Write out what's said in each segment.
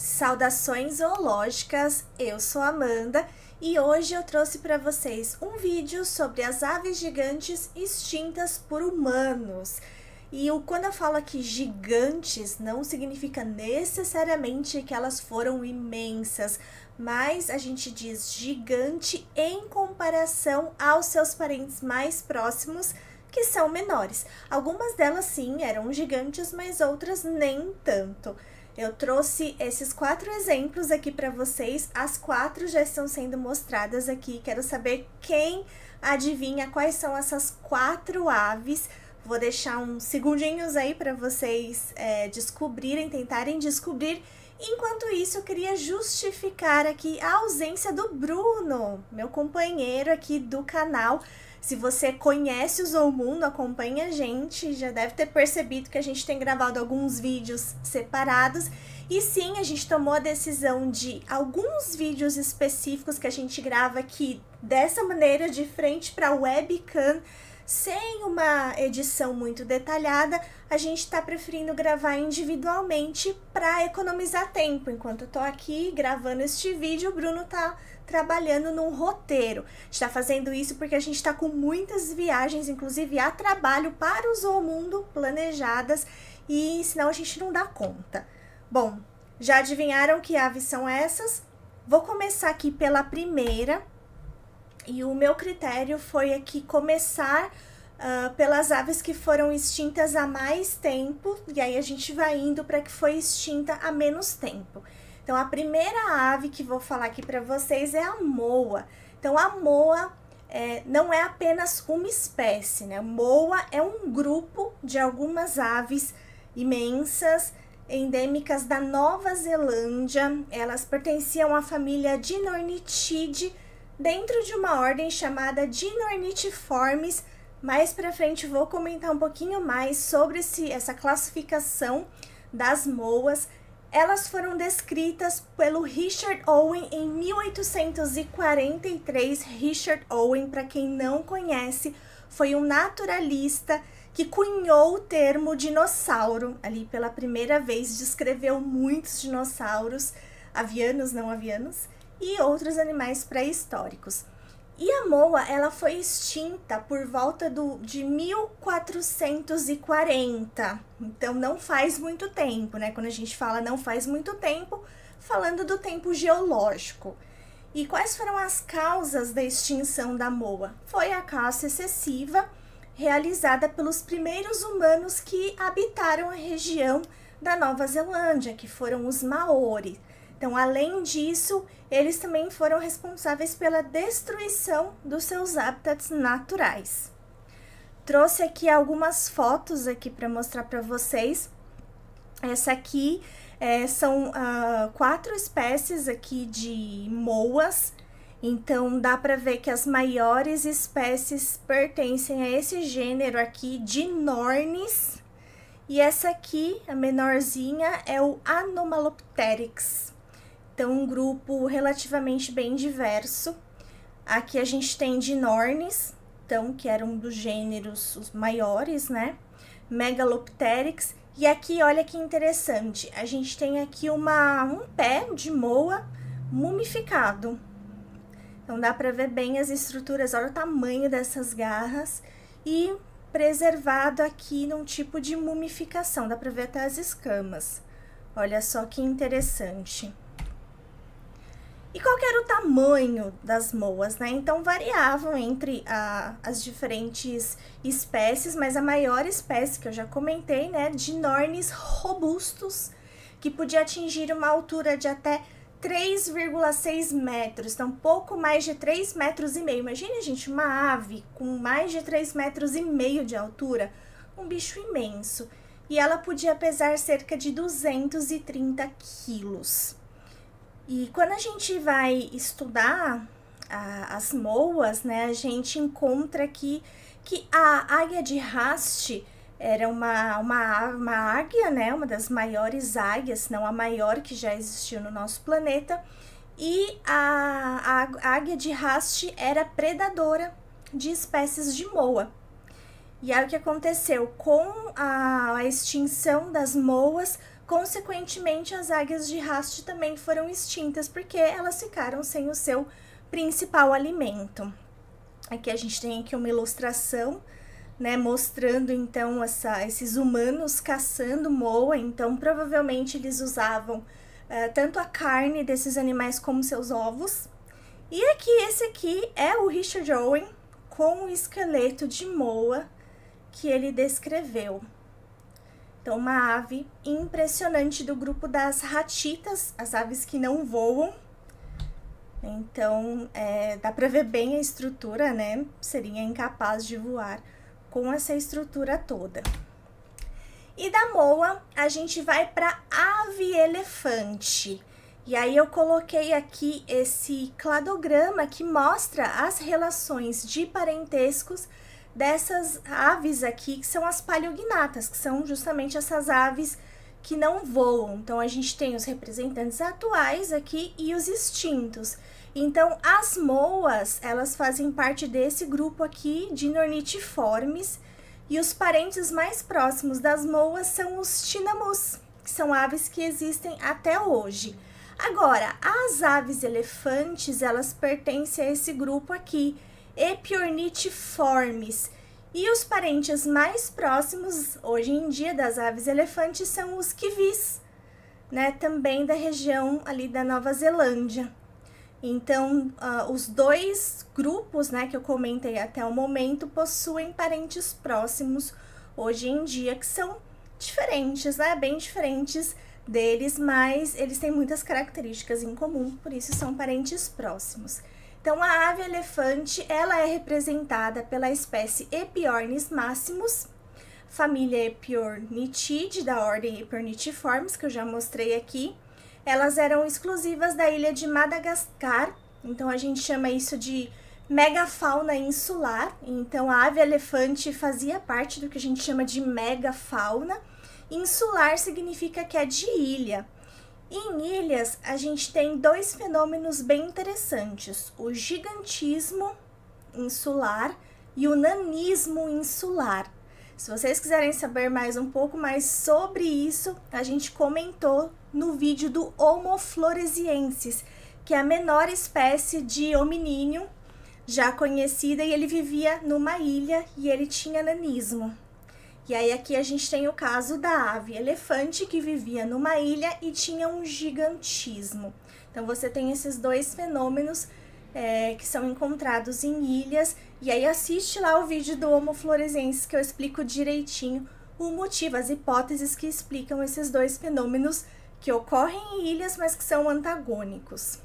Saudações zoológicas, eu sou a Amanda e hoje eu trouxe para vocês um vídeo sobre as aves gigantes extintas por humanos. Quando eu falo aqui gigantes, não significa necessariamente que elas foram imensas, mas a gente diz gigante em comparação aos seus parentes mais próximos, que são menores. Algumas delas sim eram gigantes, mas outras nem tanto. Eu trouxe esses 4 exemplos aqui para vocês, as 4 já estão sendo mostradas aqui, quero saber quem adivinha quais são essas 4 aves. Vou deixar uns segundinhos aí para vocês tentarem descobrir. Enquanto isso, eu queria justificar aqui a ausência do Bruno, meu companheiro aqui do canal. Se você conhece o Zoomundo, acompanha a gente, já deve ter percebido que a gente tem gravado alguns vídeos separados. E sim, a gente tomou a decisão de alguns vídeos específicos que a gente grava aqui dessa maneira, de frente para a webcam, sem uma edição muito detalhada, a gente está preferindo gravar individualmente para economizar tempo. Enquanto eu tô aqui gravando este vídeo, o Bruno tá trabalhando num roteiro. A gente tá fazendo isso porque a gente tá com muitas viagens, inclusive a trabalho para o Zoomundo planejadas, e senão a gente não dá conta. Bom, já adivinharam que aves são essas? Vou começar aqui pela primeira. E o meu critério foi aqui começar pelas aves que foram extintas há mais tempo, e aí a gente vai indo para que foi extinta há menos tempo. Então, a primeira ave que vou falar aqui para vocês é a moa. Então, a moa não é apenas uma espécie, né? Moa é um grupo de algumas aves imensas, endêmicas da Nova Zelândia. Elas pertenciam à família Dinornithidae, dentro de uma ordem chamada Dinornithiformes. Mais pra frente vou comentar um pouquinho mais sobre essa classificação das moas. Elas foram descritas pelo Richard Owen em 1843. Richard Owen, para quem não conhece, foi um naturalista que cunhou o termo dinossauro. Ali pela primeira vez descreveu muitos dinossauros, avianos, não avianos, e outros animais pré-históricos. E a moa, ela foi extinta por volta de 1440, então não faz muito tempo, né? Quando a gente fala não faz muito tempo, falando do tempo geológico. E quais foram as causas da extinção da moa? Foi a caça excessiva realizada pelos primeiros humanos que habitaram a região da Nova Zelândia, que foram os Maori. Então, além disso, eles também foram responsáveis pela destruição dos seus hábitats naturais. Trouxe aqui algumas fotos aqui para mostrar para vocês. Essa aqui são 4 espécies aqui de moas. Então, dá para ver que as maiores espécies pertencem a esse gênero aqui, Dinornis. E essa aqui, a menorzinha, é o Anomalopteryx. Então, um grupo relativamente bem diverso. Aqui a gente tem Dinornis, então, que era um dos gêneros os maiores, né? Megalopteryx. E aqui, olha que interessante, a gente tem aqui um pé de moa mumificado. Então, dá para ver bem as estruturas, olha o tamanho dessas garras. E preservado aqui num tipo de mumificação, dá para ver até as escamas. Olha só que interessante. E qual que era o tamanho das moas, né? Então, variavam entre as diferentes espécies, mas a maior espécie que eu já comentei, né? Dinornis robustus, que podia atingir uma altura de até 3,6 metros, então pouco mais de 3,5 metros. Imagine, gente, uma ave com mais de 3,5 metros de altura, um bicho imenso. E ela podia pesar cerca de 230 quilos. E quando a gente vai estudar as moas, né, a gente encontra aqui que a águia de Haast era uma águia, né, uma das maiores águias, se não a maior que já existiu no nosso planeta. E a águia de Haast era predadora de espécies de moa. E aí o que aconteceu? Com a extinção das moas, consequentemente as águias de haste também foram extintas, porque elas ficaram sem o seu principal alimento. Aqui a gente tem aqui uma ilustração, né, mostrando então esses humanos caçando moa. Então provavelmente eles usavam tanto a carne desses animais como seus ovos. E aqui, esse aqui é o Richard Owen com o esqueleto de moa que ele descreveu. Então, uma ave impressionante do grupo das ratitas, as aves que não voam. Então, dá pra ver bem a estrutura, né? Seria incapaz de voar com essa estrutura toda. E da moa, a gente vai pra ave-elefante. E aí eu coloquei aqui esse cladograma que mostra as relações de parentescos dessas aves aqui, que são as paleognatas, que são justamente essas aves que não voam. Então, a gente tem os representantes atuais aqui e os extintos. Então, as moas, elas fazem parte desse grupo aqui de Dinornithiformes, e os parentes mais próximos das moas são os tinamus, que são aves que existem até hoje. Agora, as aves elefantes, elas pertencem a esse grupo aqui, Epiornithiformes. E os parentes mais próximos, hoje em dia, das aves elefantes são os kiwis, né? Também da região ali da Nova Zelândia. Então, os dois grupos, né, que eu comentei até o momento, possuem parentes próximos hoje em dia, que são diferentes, né? Bem diferentes deles, mas eles têm muitas características em comum, por isso são parentes próximos. Então, a ave elefante, ela é representada pela espécie Epiornis maximus, família Epiornithidae, da ordem Epiornithiformes, que eu já mostrei aqui. Elas eram exclusivas da ilha de Madagascar, então a gente chama isso de megafauna insular. Então, a ave elefante fazia parte do que a gente chama de megafauna. Insular significa que é de ilha. Em ilhas, a gente tem dois fenômenos bem interessantes, o gigantismo insular e o nanismo insular. Se vocês quiserem saber um pouco mais sobre isso, a gente comentou no vídeo do Homo floresiensis, que é a menor espécie de hominídeo já conhecida, e ele vivia numa ilha e ele tinha nanismo. E aí aqui a gente tem o caso da ave elefante, que vivia numa ilha e tinha um gigantismo. Então, você tem esses dois fenômenos que são encontrados em ilhas. E aí assiste lá o vídeo do Homo floresiensis, que eu explico direitinho o motivo, as hipóteses que explicam esses dois fenômenos que ocorrem em ilhas, mas que são antagônicos.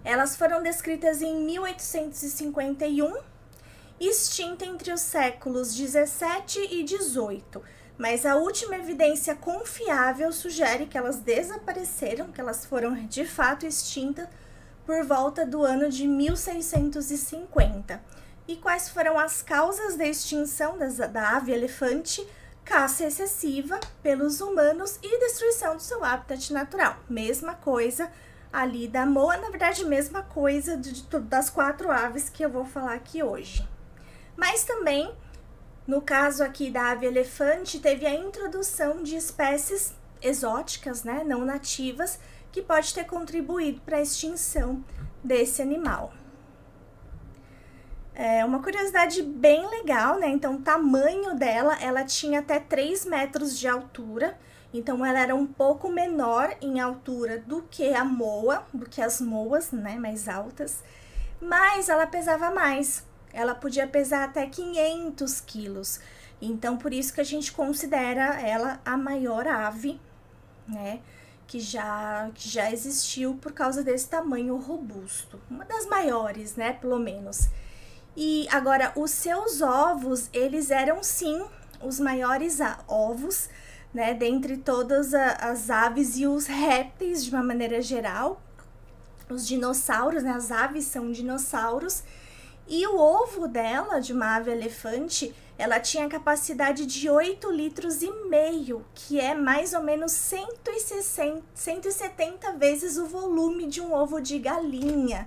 Elas foram descritas em 1851, extinta entre os séculos 17 e 18, mas a última evidência confiável sugere que elas desapareceram, que elas foram de fato extintas por volta do ano de 1650. E quais foram as causas da extinção da ave elefante? Caça excessiva pelos humanos e destruição do seu habitat natural. Mesma coisa ali da moa, na verdade, mesma coisa das 4 aves que eu vou falar aqui hoje. Mas também, no caso aqui da ave elefante, teve a introdução de espécies exóticas, né, não nativas, que pode ter contribuído para a extinção desse animal. Uma curiosidade bem legal, né? Então, o tamanho dela, ela tinha até 3 metros de altura. Então, ela era um pouco menor em altura do que a moa, do que as moas, né, mais altas. Mas ela pesava mais. Ela podia pesar até 500 quilos. Então, por isso que a gente considera ela a maior ave, né, que já existiu por causa desse tamanho robusto. Uma das maiores, né, pelo menos. E agora, os seus ovos, eles eram sim os maiores ovos, né, dentre todas as aves e os répteis de uma maneira geral. Os dinossauros, né, as aves são dinossauros. E o ovo dela, de uma ave elefante, ela tinha a capacidade de 8,5 litros, que é mais ou menos 170 vezes o volume de um ovo de galinha.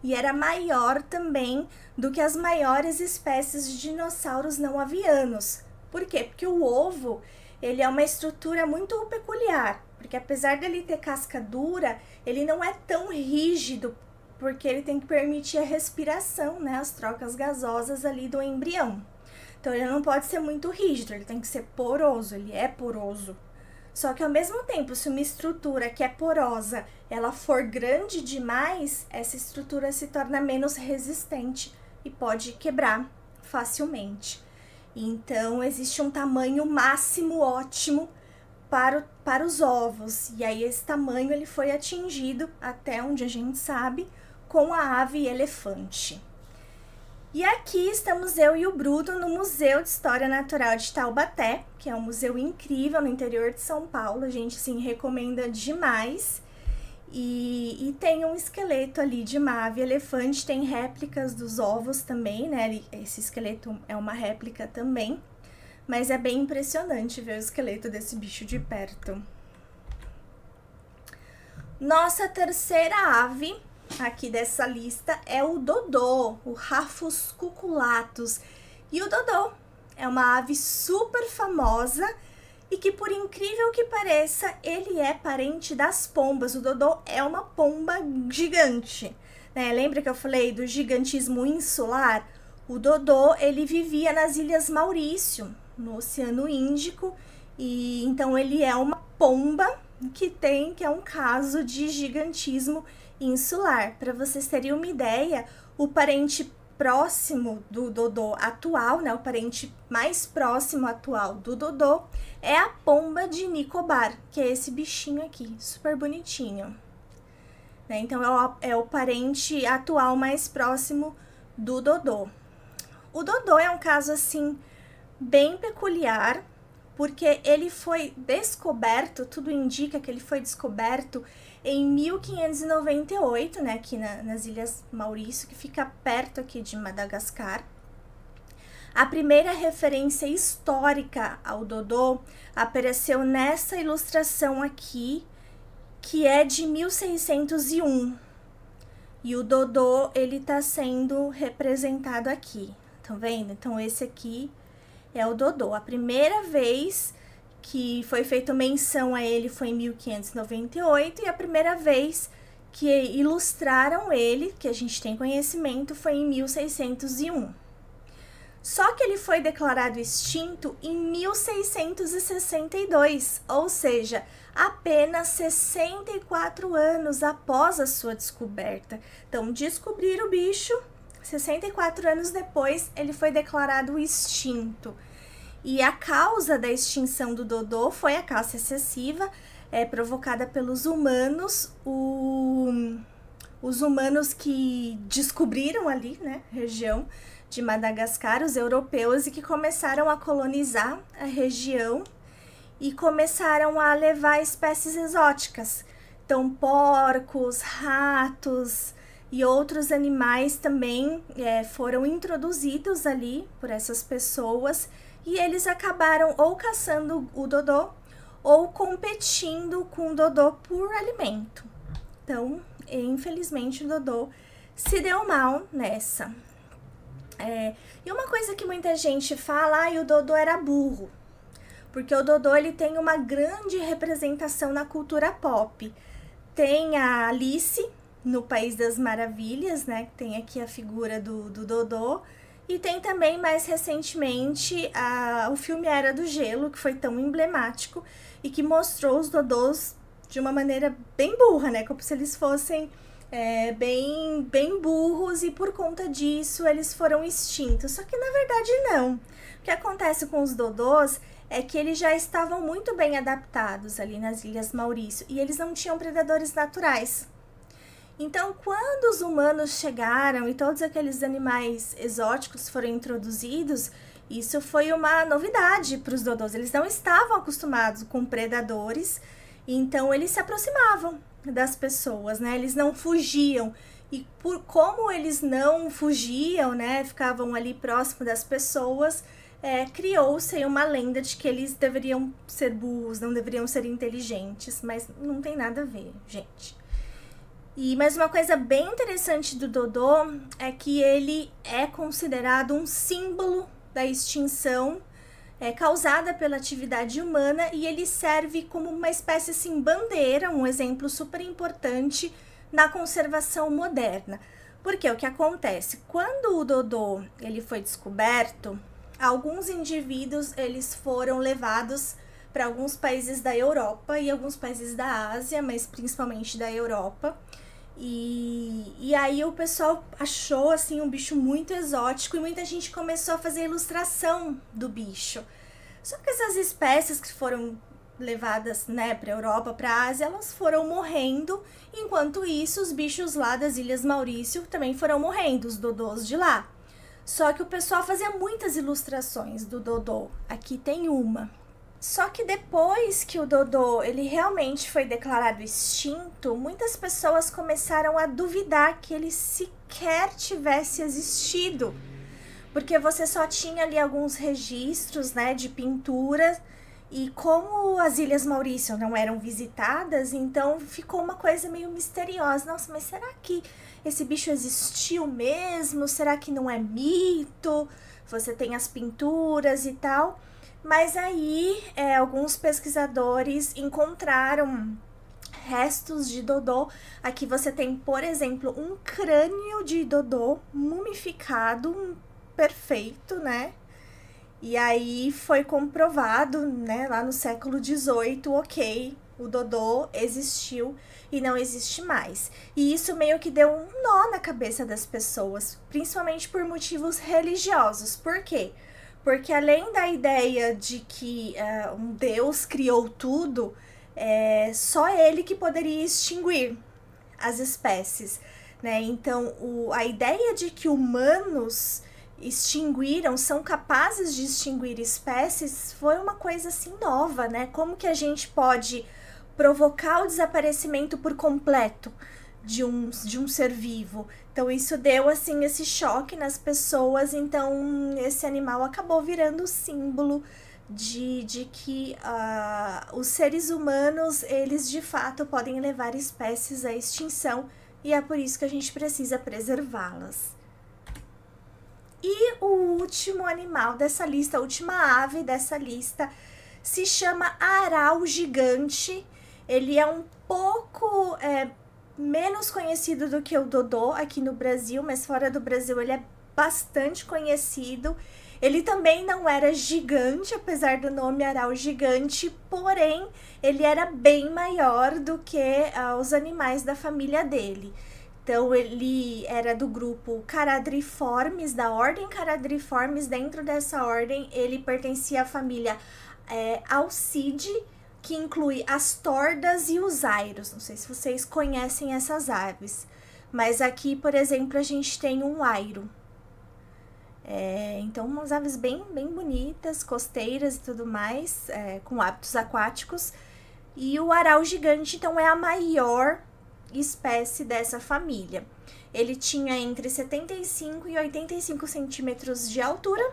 E era maior também do que as maiores espécies de dinossauros não avianos. Por quê? Porque o ovo, ele é uma estrutura muito peculiar, porque apesar dele ter casca dura, ele não é tão rígido, porque ele tem que permitir a respiração, né, as trocas gasosas ali do embrião. Então ele não pode ser muito rígido, ele tem que ser poroso, ele é poroso. Só que ao mesmo tempo, se uma estrutura que é porosa, ela for grande demais, essa estrutura se torna menos resistente e pode quebrar facilmente. Então existe um tamanho máximo ótimo para os ovos, e aí esse tamanho ele foi atingido, até onde a gente sabe, com a ave elefante. E aqui estamos eu e o Bruno no Museu de História Natural de Taubaté, que é um museu incrível no interior de São Paulo, a gente sim recomenda demais. E tem um esqueleto ali de uma ave elefante, tem réplicas dos ovos também, né? Esse esqueleto é uma réplica também, mas é bem impressionante ver o esqueleto desse bicho de perto. Nossa terceira ave aqui dessa lista é o dodô, o Rhapus cuculatus. E o dodô é uma ave super famosa e que, por incrível que pareça, ele é parente das pombas. O dodô é uma pomba gigante, né? Lembra que eu falei do gigantismo insular? O dodô, ele vivia nas Ilhas Maurício, no Oceano Índico, e então ele é uma pomba que é um caso de gigantismo insular. Para vocês terem uma ideia, o parente próximo do dodô atual, né, o parente mais próximo atual do dodô é a pomba de Nicobar, que é esse bichinho aqui, super bonitinho, né? Então é o parente atual mais próximo do dodô. O dodô é um caso assim bem peculiar, porque ele foi descoberto, tudo indica que ele foi descoberto em 1598, né, aqui nas Ilhas Maurício, que fica perto aqui de Madagascar. A primeira referência histórica ao dodô apareceu nessa ilustração aqui, que é de 1601. E o dodô, ele tá sendo representado aqui, tá vendo? Então esse aqui é o dodô. A primeira vez que foi feita menção a ele foi em 1598 e a primeira vez que ilustraram ele, que a gente tem conhecimento, foi em 1601. Só que ele foi declarado extinto em 1662, ou seja, apenas 64 anos após a sua descoberta. Então, descobriram o bicho, 64 anos depois, ele foi declarado extinto. E a causa da extinção do dodô foi a caça excessiva, provocada pelos humanos. Os humanos que descobriram ali, né, região de Madagascar, os europeus, e que começaram a colonizar a região e começaram a levar espécies exóticas. Então, porcos, ratos e outros animais também foram introduzidos ali por essas pessoas, e eles acabaram ou caçando o dodô ou competindo com o dodô por alimento. Então, infelizmente, o dodô se deu mal nessa. E uma coisa que muita gente fala, o dodô era burro, porque o dodô ele tem uma grande representação na cultura pop. Tem a Alice no País das Maravilhas, né? Tem aqui a figura do dodô. E tem também, mais recentemente, o filme Era do Gelo, que foi tão emblemático e que mostrou os dodôs de uma maneira bem burra, né? Como se eles fossem bem burros, e por conta disso eles foram extintos. Só que na verdade não. O que acontece com os dodôs é que eles já estavam muito bem adaptados ali nas Ilhas Maurício e eles não tinham predadores naturais. Então, quando os humanos chegaram e todos aqueles animais exóticos foram introduzidos, isso foi uma novidade para os dodôs. Eles não estavam acostumados com predadores, então eles se aproximavam das pessoas, né? Eles não fugiam. E como eles não fugiam, né, ficavam ali próximo das pessoas, criou-se uma lenda de que eles deveriam ser burros, não deveriam ser inteligentes, mas não tem nada a ver, gente. Mas uma coisa bem interessante do dodô é que ele é considerado um símbolo da extinção causada pela atividade humana, e ele serve como uma espécie assim bandeira, um exemplo super importante na conservação moderna. Porque o que acontece? Quando o dodô ele foi descoberto, alguns indivíduos eles foram levados para alguns países da Europa e alguns países da Ásia, mas principalmente da Europa. E aí o pessoal achou assim um bicho muito exótico e muita gente começou a fazer ilustração do bicho. Só que essas espécies que foram levadas, né, para Europa, para Ásia, elas foram morrendo. Enquanto isso, os bichos lá das Ilhas Maurício também foram morrendo, os dodôs de lá. Só que o pessoal fazia muitas ilustrações do dodô. Aqui tem uma. Só que depois que o dodô ele realmente foi declarado extinto, muitas pessoas começaram a duvidar que ele sequer tivesse existido, porque você só tinha ali alguns registros, né, de pintura, e como as Ilhas Maurício não eram visitadas, então ficou uma coisa meio misteriosa. Nossa, mas será que esse bicho existiu mesmo? Será que não é mito? Você tem as pinturas e tal. Mas aí, alguns pesquisadores encontraram restos de dodô. Aqui você tem, por exemplo, um crânio de dodô mumificado, perfeito, né? E aí foi comprovado, né, lá no século XVIII, ok, o dodô existiu e não existe mais. E isso meio que deu um nó na cabeça das pessoas, principalmente por motivos religiosos. Por quê? Porque além da ideia de que um Deus criou tudo, só ele que poderia extinguir as espécies, né? Então, a ideia de que humanos são capazes de extinguir espécies, foi uma coisa assim nova, né? Como que a gente pode provocar o desaparecimento por completo de um ser vivo? Então isso deu assim esse choque nas pessoas. Então esse animal acabou virando símbolo de que os seres humanos, eles de fato podem levar espécies à extinção, e é por isso que a gente precisa preservá-las. E o último animal dessa lista, a última ave dessa lista, se chama arau gigante. Ele é um pouco menos conhecido do que o dodô aqui no Brasil, mas fora do Brasil ele é bastante conhecido. Ele também não era gigante, apesar do nome arau gigante, porém ele era bem maior do que os animais da família dele. Então ele era do grupo Caradriformes, da ordem Caradriformes. Dentro dessa ordem ele pertencia à família Alcide, que inclui as tordas e os airos. Não sei se vocês conhecem essas aves, mas aqui, por exemplo, a gente tem um airo. Então, umas aves bem bonitas, costeiras e tudo mais, com hábitos aquáticos. E o arau gigante, então, é a maior espécie dessa família. Ele tinha entre 75 e 85 centímetros de altura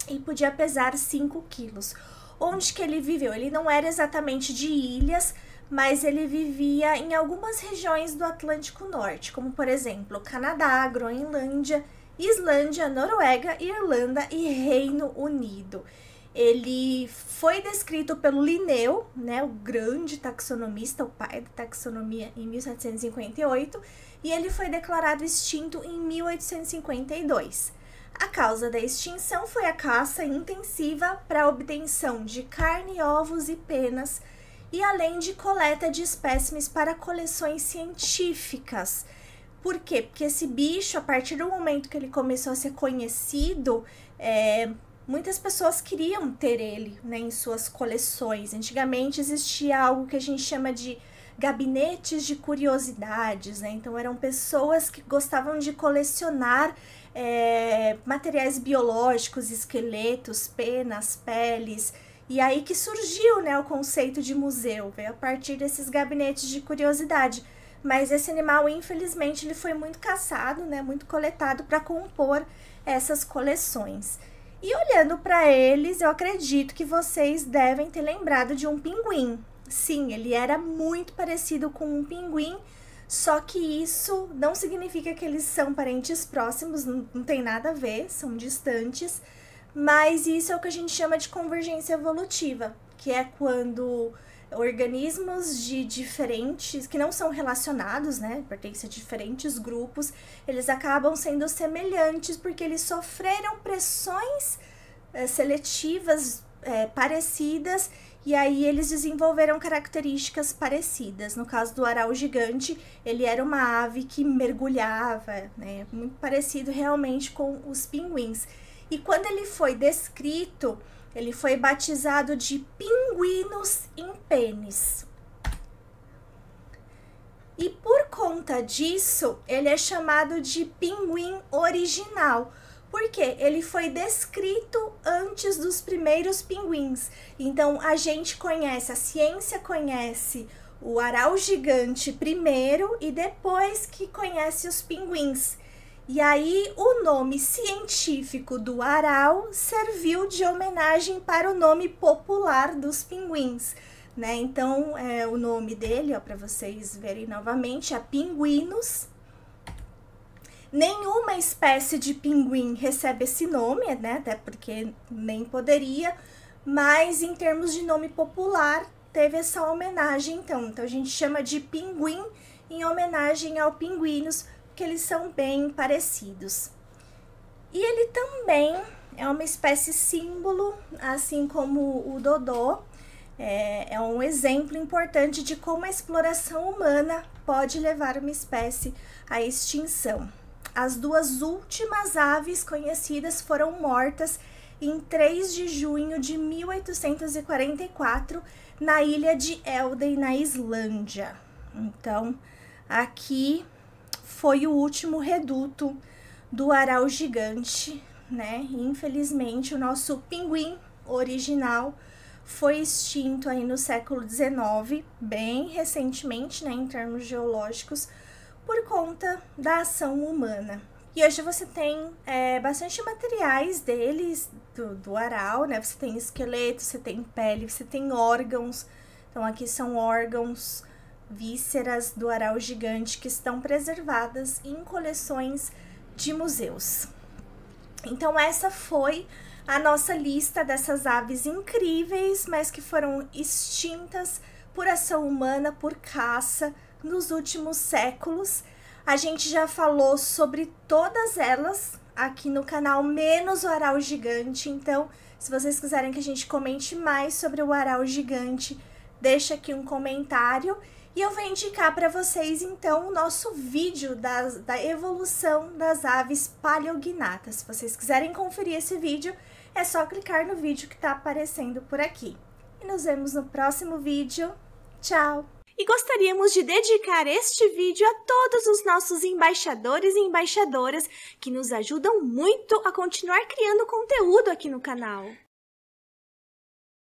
e podia pesar 5 quilos. Onde que ele viveu? Ele não era exatamente de ilhas, mas ele vivia em algumas regiões do Atlântico Norte, como por exemplo, Canadá, Groenlândia, Islândia, Noruega, Irlanda e Reino Unido. Ele foi descrito pelo Linneu, né, o grande taxonomista, o pai da taxonomia, em 1758, e ele foi declarado extinto em 1852. A causa da extinção foi a caça intensiva para a obtenção de carne, ovos e penas, e além de coleta de espécimes para coleções científicas. Por quê? Porque esse bicho, a partir do momento que ele começou a ser conhecido, muitas pessoas queriam ter ele, né, em suas coleções. Antigamente existia algo que a gente chama de gabinetes de curiosidades, né? Então eram pessoas que gostavam de colecionar materiais biológicos, esqueletos, penas, peles. E aí que surgiu, né, o conceito de museu, veio a partir desses gabinetes de curiosidade. Mas esse animal, infelizmente, ele foi muito caçado, né, muito coletado para compor essas coleções. E olhando para eles, eu acredito que vocês devem ter lembrado de um pinguim. Sim, ele era muito parecido com um pinguim, só que isso não significa que eles são parentes próximos, não tem nada a ver, são distantes. mas isso é o que a gente chama de convergência evolutiva, que é quando organismos de diferentes, que não são relacionados, né, pertencem a diferentes grupos, eles acabam sendo semelhantes porque eles sofreram pressões seletivas parecidas, e aí eles desenvolveram características parecidas. No caso do aral gigante, ele era uma ave que mergulhava, né, muito parecido realmente com os pinguins. E quando ele foi descrito, ele foi batizado de pinguinus impenis. E por conta disso, ele é chamado de pinguim original, porque ele foi descrito antes dos primeiros pinguins. Então, a gente conhece, a ciência conhece o aral gigante primeiro e depois que conhece os pinguins. E aí, o nome científico do aral serviu de homenagem para o nome popular dos pinguins, né? Então, o nome dele, ó, para vocês verem novamente, é pinguinus. Nenhuma espécie de pinguim recebe esse nome, né? Até porque nem poderia, mas em termos de nome popular, teve essa homenagem, então. Então, a gente chama de pinguim em homenagem ao pinguinus, que eles são bem parecidos. E ele também é uma espécie símbolo, assim como o dodô. É um exemplo importante de como a exploração humana pode levar uma espécie à extinção. As duas últimas aves conhecidas foram mortas em 3 de junho de 1844, na ilha de Elden, na Islândia. Então, aqui foi o último reduto do aral gigante, né? Infelizmente, o nosso pinguim original foi extinto aí no século XIX, bem recentemente, né, em termos geológicos, por conta da ação humana. E hoje você tem bastante materiais deles, do aral, né? Você tem esqueleto, você tem pele, você tem órgãos. Então, aqui são órgãos, vísceras do aral gigante que estão preservadas em coleções de museus. Então, essa foi a nossa lista dessas aves incríveis, mas que foram extintas por ação humana, por caça, nos últimos séculos. A gente já falou sobre todas elas aqui no canal, menos o aral gigante. Então, se vocês quiserem que a gente comente mais sobre o aral gigante, deixa aqui um comentário. E eu vou indicar para vocês, então, o nosso vídeo da evolução das aves paleognatas. Se vocês quiserem conferir esse vídeo, é só clicar no vídeo que está aparecendo por aqui. E nos vemos no próximo vídeo. Tchau! E gostaríamos de dedicar este vídeo a todos os nossos embaixadores e embaixadoras que nos ajudam muito a continuar criando conteúdo aqui no canal.